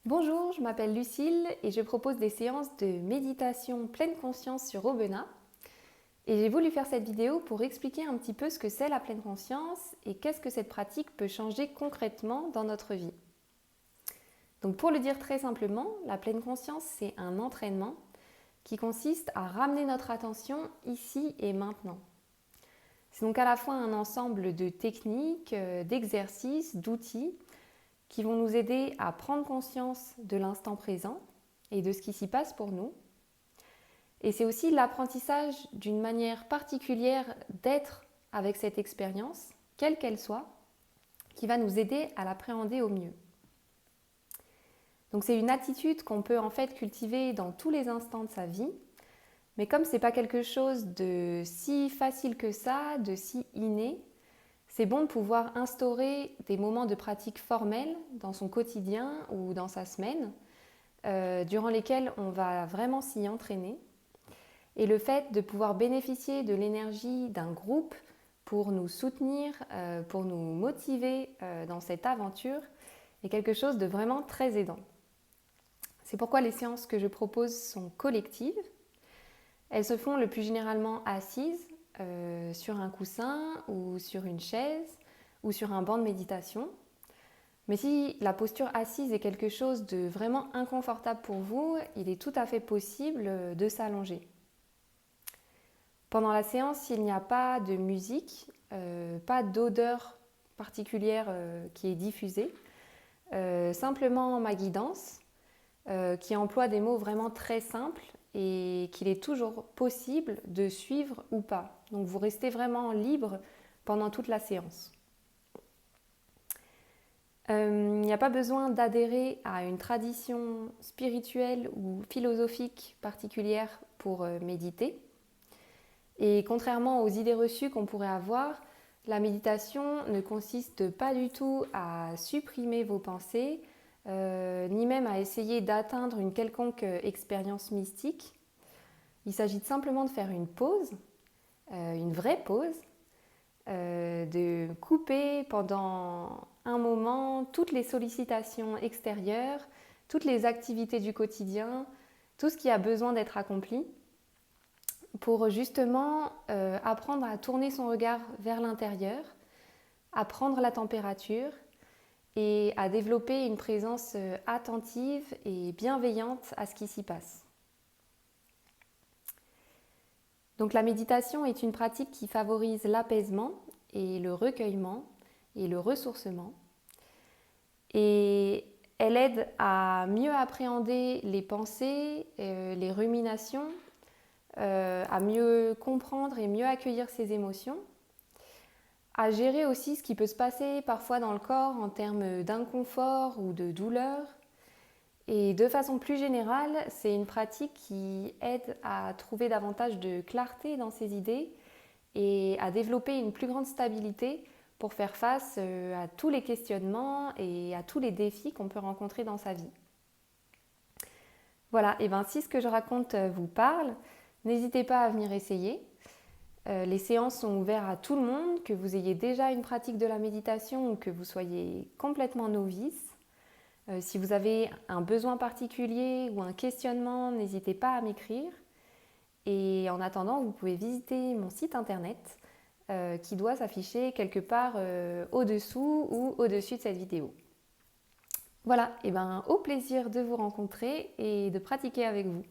Bonjour, je m'appelle Lucille et je propose des séances de méditation pleine conscience sur Aubenas. Et j'ai voulu faire cette vidéo pour expliquer un petit peu ce que c'est la pleine conscience et qu'est-ce que cette pratique peut changer concrètement dans notre vie. Donc pour le dire très simplement, la pleine conscience, c'est un entraînement qui consiste à ramener notre attention ici et maintenant. C'est donc à la fois un ensemble de techniques, d'exercices, d'outils qui vont nous aider à prendre conscience de l'instant présent et de ce qui s'y passe pour nous. Et c'est aussi l'apprentissage d'une manière particulière d'être avec cette expérience, quelle qu'elle soit, qui va nous aider à l'appréhender au mieux. Donc c'est une attitude qu'on peut en fait cultiver dans tous les instants de sa vie, mais comme ce n'est pas quelque chose de si facile que ça, de si inné, c'est bon de pouvoir instaurer des moments de pratique formelle dans son quotidien ou dans sa semaine, durant lesquels on va vraiment s'y entraîner. Et le fait de pouvoir bénéficier de l'énergie d'un groupe pour nous soutenir, pour nous motiver dans cette aventure, est quelque chose de vraiment très aidant. C'est pourquoi les séances que je propose sont collectives. Elles se font le plus généralement assises, sur un coussin ou sur une chaise ou sur un banc de méditation. Mais si la posture assise est quelque chose de vraiment inconfortable pour vous, il est tout à fait possible de s'allonger. Pendant la séance, il n'y a pas de musique, pas d'odeur particulière qui est diffusée, simplement ma guidance qui emploie des mots vraiment très simples et qu'il est toujours possible de suivre ou pas. Donc vous restez vraiment libre pendant toute la séance. Il n'y a pas besoin d'adhérer à une tradition spirituelle ou philosophique particulière pour méditer. Et contrairement aux idées reçues qu'on pourrait avoir, la méditation ne consiste pas du tout à supprimer vos pensées, ni même à essayer d'atteindre une quelconque expérience mystique. Il s'agit simplement de faire une pause, une vraie pause, de couper pendant un moment toutes les sollicitations extérieures, toutes les activités du quotidien, tout ce qui a besoin d'être accompli, pour justement apprendre à tourner son regard vers l'intérieur, à prendre la température et à développer une présence attentive et bienveillante à ce qui s'y passe. Donc la méditation est une pratique qui favorise l'apaisement et le recueillement et le ressourcement. Et elle aide à mieux appréhender les pensées, les ruminations, à mieux comprendre et mieux accueillir ses émotions, à gérer aussi ce qui peut se passer parfois dans le corps en termes d'inconfort ou de douleur. Et de façon plus générale, c'est une pratique qui aide à trouver davantage de clarté dans ses idées et à développer une plus grande stabilité pour faire face à tous les questionnements et à tous les défis qu'on peut rencontrer dans sa vie. Voilà, et bien si ce que je raconte vous parle, n'hésitez pas à venir essayer. Les séances sont ouvertes à tout le monde, que vous ayez déjà une pratique de la méditation ou que vous soyez complètement novice. Si vous avez un besoin particulier ou un questionnement, n'hésitez pas à m'écrire. Et en attendant, vous pouvez visiter mon site internet qui doit s'afficher quelque part au-dessous ou au-dessus de cette vidéo. Voilà, et ben au plaisir de vous rencontrer et de pratiquer avec vous.